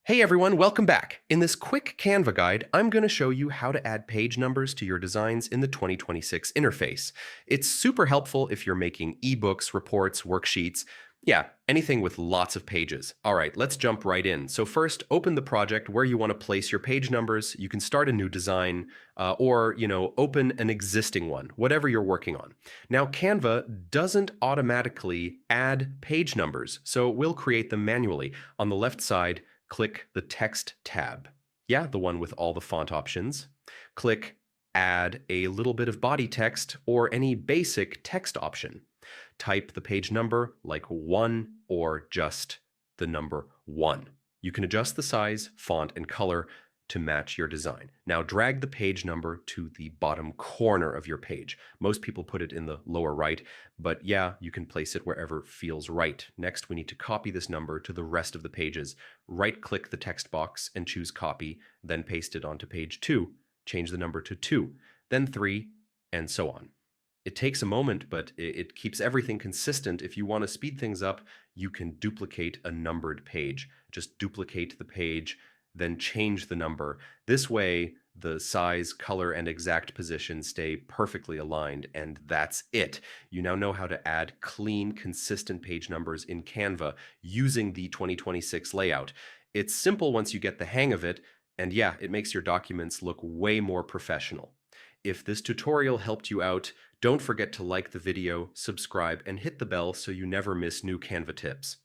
Hey everyone, welcome back. In this quick Canva guide, I'm going to show you how to add page numbers to your designs in the 2026 interface. It's super helpful if you're making ebooks, reports, worksheets, yeah, anything with lots of pages. All right, let's jump right in. So first, open the project where you want to place your page numbers. You can start a new design or open an existing one, whatever you're working on. Now, Canva doesn't automatically add page numbers, so we'll create them manually. On the left side, click the Text tab. Yeah, the one with all the font options. Click Add a little bit of body text or any basic text option. Type the page number like 1 or just the number 1. You can adjust the size, font, and color to match your design. Now drag the page number to the bottom corner of your page. Most people put it in the lower right, but yeah, you can place it wherever feels right. Next, we need to copy this number to the rest of the pages. Right-click the text box and choose Copy, then paste it onto page 2. Change the number to 2, then 3, and so on. It takes a moment, but it keeps everything consistent. If you want to speed things up, you can duplicate a numbered page. Just duplicate the page, then change the number. This way, the size, color, and exact position stay perfectly aligned, and that's it. You now know how to add clean, consistent page numbers in Canva using the 2026 layout. It's simple once you get the hang of it, and yeah, it makes your documents look way more professional. If this tutorial helped you out, don't forget to like the video, subscribe, and hit the bell so you never miss new Canva tips.